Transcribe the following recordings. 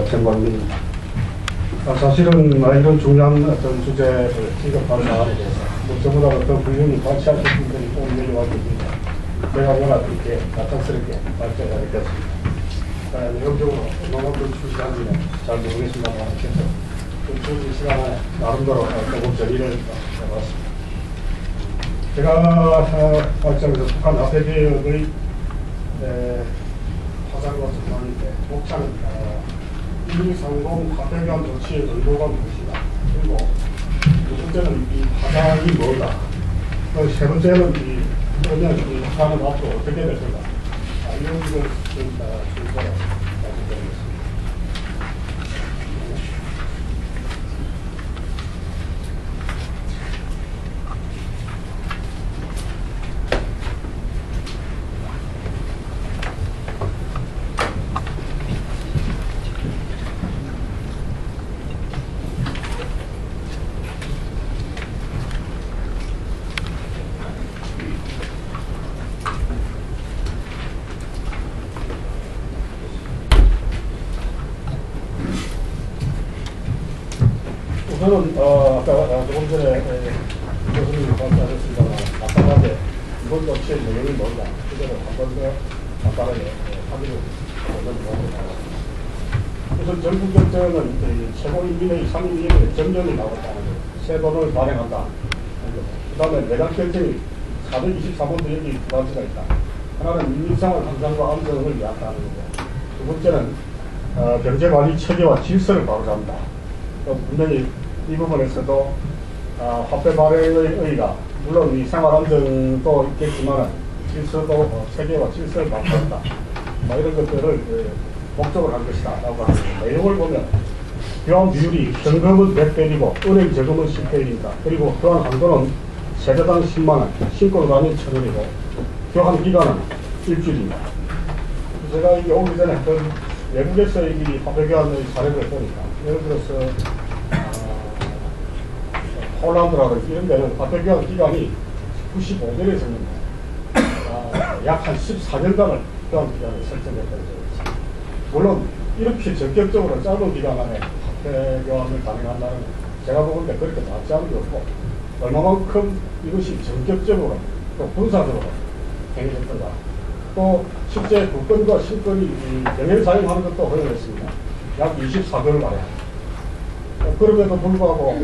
정광민입니다. 사실은 이런 중요한 어떤 주제를 지급하는 나라에 대해서 저보다 더 훌륭히 관치하실 분들이 오늘 여기 와 계십니다. 제가 워낙 이렇게 갑작스럽게 발제가 됐습니다. 내용적으로 어떤 출시한지는 잘 모르겠습니다만 어쨌든 그 시간에 나름대로 조금 정리를 해봤습니다. 제가 발전에서 북한 화폐개혁의 화살과 전망인데 목차는 1230 화폐개혁 조치의 의도가 무엇이다. 그리고 두 번째는 이 화장이 뭐다. 세 번째는 그러면 이 화장은 앞으로 어떻게 될 건가. 이런 것을 순서로 말씀드리겠습니다. 우선은 아까 조금 전에 교수님이 말씀하셨습니다만 마찬가지 이번 조치의 내용이 뭔가 그대로 한 번 더 간단하게 확인을 올려드리도록 하겠습니다. 우선 전국적으로는 최고인민회의 상임위원회 전면이 나왔다는 것, 새 법을 발행한다. 그 다음에 내각 결정이 424번도 여기 두 가지가 있다. 하나는 민생활 안정과 안정을 이야기하는 거고, 두 번째는 경제관리 체계와 질서를 바로잡는다. 분명히 이 부분에서도 화폐 발행의 의의가 물론 이 생활 안정도 있겠지만 질서도 체계와 질서를 바꾼다. 이런 것들을 목적으로 한 것이다 라고 하는 내용을 보면 교환 비율이 현금은 100배이고 은행 저금은 10배입니다. 그리고 교환 한도는 세대당 10만원, 신고 단위 1000원이고 교환 기간은 일주일입니다. 제가 이게 오기 전에 외국에서 이 화폐 교환의 사례를 보니까 예를 들어서 폴란드라든지 이런 데는 화폐 교환 기간이 95년에 있었는데 약 한 14년간을 교환 기간을 설정했다는 거죠. 물론 이렇게 전격적으로 짧은 기간 안에 화폐 교환을 가능한다는 제가 보는 데 그렇게 맞지 않은 게 없고 얼마만큼 이것이 전격적으로 또 분사적으로 행해졌던가 또 실제 국권과 실권이 병행 사용하는 것도 허용했습니다. 약 24개월 만에. 그럼에도 불구하고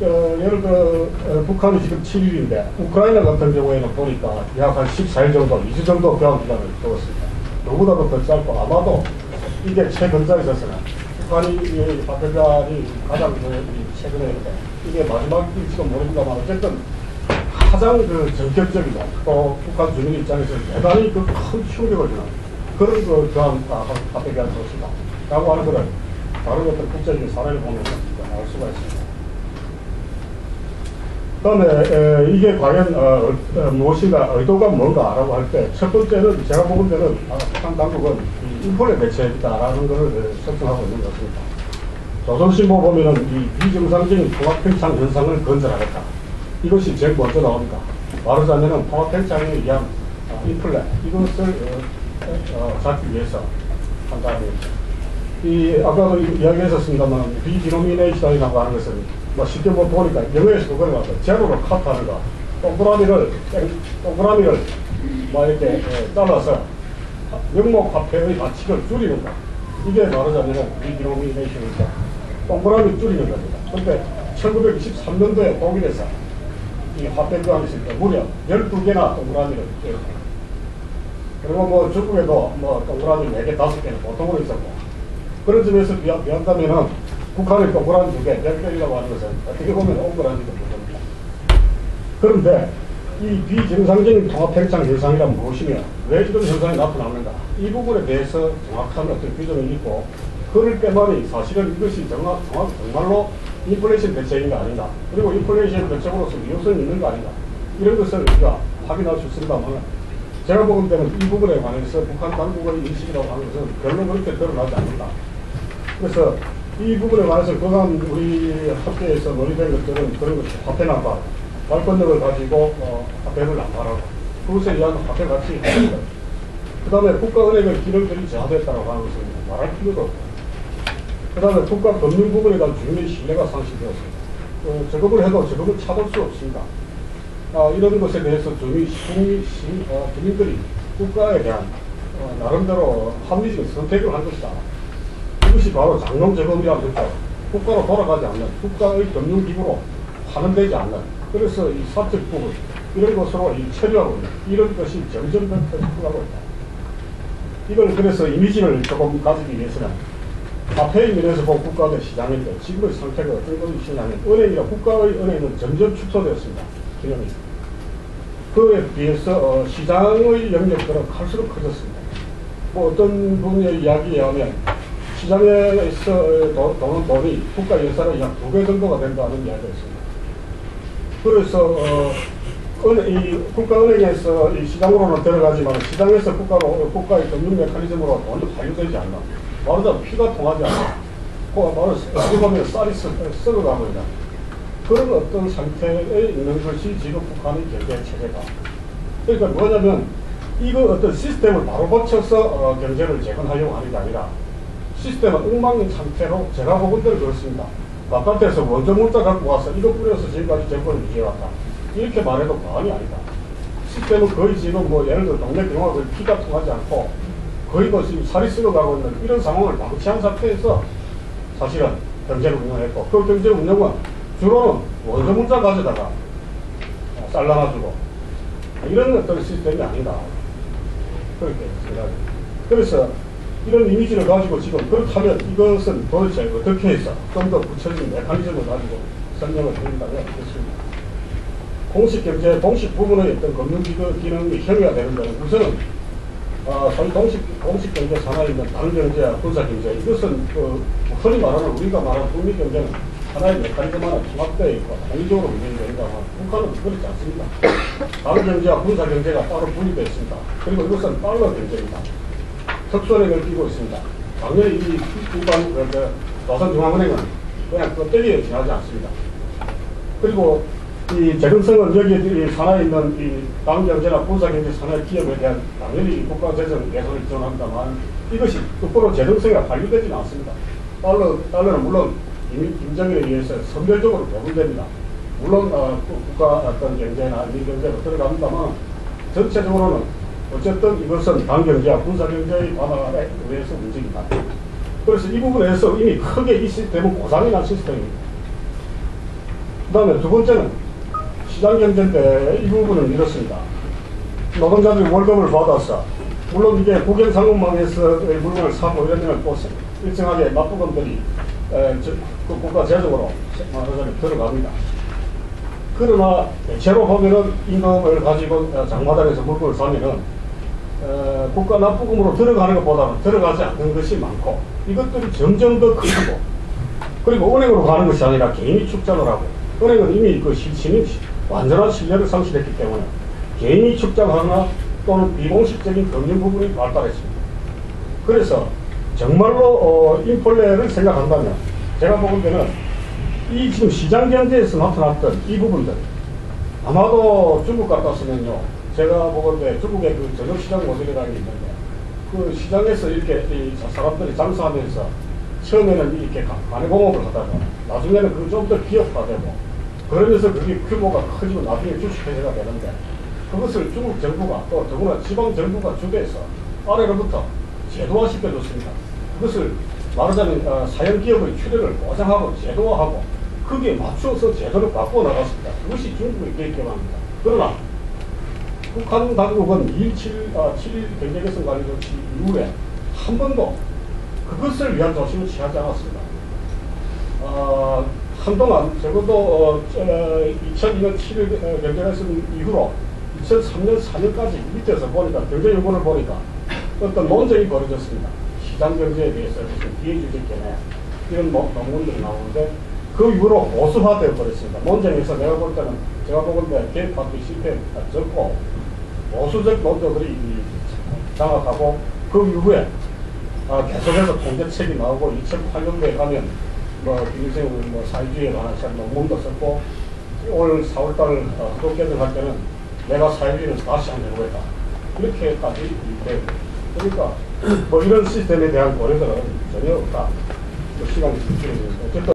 예를 들어 북한이 지금 7일인데 우크라이나 같은 경우에는 보니까 약 한 14일 정도, 2주 정도 교환 기간을 두었습니다. 너무나도 더 짧고 아마도 이게 최근자에 있어서는 북한이 화폐 교환이 가장 최근에 이게 마지막일지도 모릅니다만 어쨌든 가장 전격적이고 또 북한 주민 입장에서는 대단히 큰 충격을 주는 그런 교환 화폐 교환 조치다 라고 하는 것을 다른 어떤 국제적인 사례를 보면서 알 수가 있습니다. 그 다음에 이게 과연 무엇인가 의도가 뭔가라고 할 때 첫 번째는 제가 보는 데는 북한 당국은 인플레 대책이다라는 것을 설정하고 있는 것 같습니다. 조선신보 보면은 이 비정상적인 통합팽창 현상을 건설하겠다. 이것이 제일 먼저 나옵니다. 말하자면 통합팽창에 의한 인플레 이것을 잡기 위해서 한다는 이 아까도 이야기했었습니다만 비디노미네이션이라고 하는 것은 쉽게 보니까 영어에서 그걸 갖다 제로로 컷하는 거 동그라미를 이렇게 잘라서 명목 화폐의 가치를 줄이는 거 이게 말하자면 비디노미네이션이죠. 동그라미 줄이는 겁니다. 그런데 1923년도에 독일에서 이 화폐 교환이 있을 때 무려 12개나 동그라미를 그리고 중국에도 동그라미 4개, 5개는 보통으로 있었고 그런 점에서 비한다면은 북한의 동그라미 2개, 10개이라고 하는 것은 어떻게 보면 옹그라미도 못합니다. 그런데 이 비정상적인 통합팽창 현상이란 무엇이며 왜 이런 현상이 나타나는가 이 부분에 대해서 정확한 어떤 규정이 있고 그럴 때만이 사실은 이것이 정말로 인플레이션 대책인가 아닌가 그리고 인플레이션 대책으로서 위험성이 있는 거 아닌가 이런 것을 우리가 확인할 수 있습니다만 제가 보는 데는 이 부분에 관해서 북한 당국의 인식이라고 하는 것은 별로 그렇게 드러나지 않는다. 그래서 이 부분에 관해서 그간 우리 학교에서 논의된 것들은 그런 것이 화폐 난발, 발권력을 가지고 화폐를 난발하고 그것에 의한 화폐 가치 그 다음에 국가은행의 기능들이 저하됐다고 하는 것은 말할 필요도 없고 그 다음에 국가 금융 부분에 대한 주민의 신뢰가 상실되었습니다. 저금을 해도 저금을 찾을 수 없습니다. 이런 것에 대해서 주민들이 국가에 대한 나름대로 합리적인 선택을 한 것이다. 이것이 바로 장롱저금이라는 거죠. 국가로 돌아가지 않는, 국가의 금융기구로 환원되지 않는, 그래서 이 사적 부분, 이런 것으로 처리하고 있는, 이런 것이 점점 더 커지고 있다. 이걸 그래서 이미지를 조금 가지기 위해서는 화폐의 면에서 본 국가의 시장인데 지금의 상태가 어떤 것이냐면 국가의 은행은 점점 축소되었습니다. 기능이. 그에 비해서 시장의 영역들은 갈수록 커졌습니다. 뭐 어떤 분의 이야기에 의하면 시장에서 돈이 국가 예산의 약 2배 정도가 된다는 이야기가 있습니다. 그래서 이 국가은행에서 이 시장으로는 들어가지만 시장에서 국가의 금융 메커니즘으로 돈이 발류되지 않나. 말하자면 피가 통하지 않나. 어떻게 보면 쌀이 썩어가고 있는 그런 어떤 상태에 있는 것이 지금 북한의 경제 체제다. 그러니까 뭐냐면 이거 어떤 시스템을 바로 고쳐서 경제를 재건하려고 하는 게 아니라 시스템은 엉망인 상태로 제가 보건 대로 그렇습니다. 바깥에서 원조 문자 갖고 와서 이거 뿌려서 지금까지 정권을 유지해왔다. 이렇게 말해도 과언이 아니다. 시스템은 거의 지금 뭐 예를 들어 동네 병원을 피가 통하지 않고 거의 뭐 지금 살이 썩어가고 있는 이런 상황을 방치한 상태에서 사실은 경제를 운영했고 그 경제 운영은 주로는 원조 문자 가져다가 잘라놔주고 이런 어떤 시스템이 아니다. 그렇게 생각합니다. 그래서 이런 이미지를 가지고 지금 그렇다면 이것은 도대체 어떻게 해서 좀 더 구체적인 메커니즘을 가지고 설명을 드린다면 그렇습니다. 공식경제, 공식 부분의 어떤 금융기능이 협의가 되는 데는 우선은 소위 공식경제 산하에 있는 당경제와 군사경제 이것은 흔히 말하는 우리가 말하는 국민경제는 하나의 메커니즘 하나 통합되어 있고 단위적으로 운영이 되는다만 북한은 그렇지 않습니다. 당경제와 군사경제가 따로 분리되어 있습니다. 그리고 이것은 달러 경제입니다. 특수은행을 끼고 있습니다. 당연히 이 일반 조선중앙은행은 그냥 껍데기에 지나지 않습니다. 그리고 이 재정성은 여기 산하에 있는 이 당경제나 군사경제 산하의 기업에 대한 당연히 국가재정 예산을 지원합니다만 이것이 똑바로 재정성이 발휘되지는 않습니다. 달러는 물론 김정일에 의해서 선별적으로 배분됩니다. 물론 국가 어떤 경제나 민경제로 들어갑니다만 전체적으로는 어쨌든 이것은 당경제와 군사경제의 관할에 의해서 움직인다. 그래서 이 부분에서 이미 크게 이 시스템은 고장이 난 시스템입니다. 그 다음에 두 번째는 시장경제인데 이 부분은 이렇습니다. 노동자들이 월급을 받아서 물론 이게 국영상업망에서 물건을 사고 이러면 또 일정하게 납부금들이 그 국가 재정으로 말하자면 들어갑니다. 그러나 대체로 보면은 임금을 가지고 장마당에서 물건을 사면은 국가 납부금으로 들어가는 것보다는 들어가지 않는 것이 많고 이것들이 점점 더 커지고 그리고 은행으로 가는 것이 아니라 개인이 축장을 하고 은행은 이미 그 실신이 완전한 신뢰를 상실했기 때문에 개인이 축장하거나 또는 비공식적인 금융 부분이 발달했습니다. 그래서 정말로 인플레를 생각한다면 제가 보건대는 이 지금 시장 경제에서 나타났던 이 부분들 아마도 중국 같았으면요. 제가 보건대 중국의 그 저녁시장 모델이라는 게 있는데 그 시장에서 이렇게 사람들이 장사하면서 처음에는 이렇게 관해공업을 하다가 나중에는 그 좀 더 기업화되고 그러면서 그게 규모가 커지고 나중에 주식회사가 되는데 그것을 중국 정부가 또 더구나 지방 정부가 주도해서 아래로부터 제도화시켜줬습니다. 그것을 말하자면 사형기업의 출혈을 보장하고 제도화하고 거기에 맞춰서 제도를 바꾸어 나갔습니다. 그것이 중국의 계획입니다. 그러나 북한 당국은 7.1 경제개선 관리 조치 이후에 한 번도 그것을 위한 조치를 취하지 않았습니다. 한동안 적어도 2002년 7일 경제개선 이후로 2003년 4년까지 밑에서 보니까 경제요건을 보니까 어떤 논쟁이 벌어졌습니다. 시장경제에 대해서 무슨 비해주적 견해 이런 논문들이 나오는데 그 이후로 보수화되어 버렸습니다. 논쟁에서 내가 볼 때는 제가 보건데 개파트 실패가 적고 보수적 논조들이 장악하고 그 이후에 계속해서 통제책이 나오고 2008년도에 가면 김일성 사회주의에 관한 논문도 썼고 올 4월달 헌법 개정할 때는 내가 사회주의는 다시 한번 해보겠다 이렇게까지 됩니다. 그러니까 이런 시스템에 대한 고려들은 전혀 없다. 또 시간이 좀 줄어드는데 어쨌든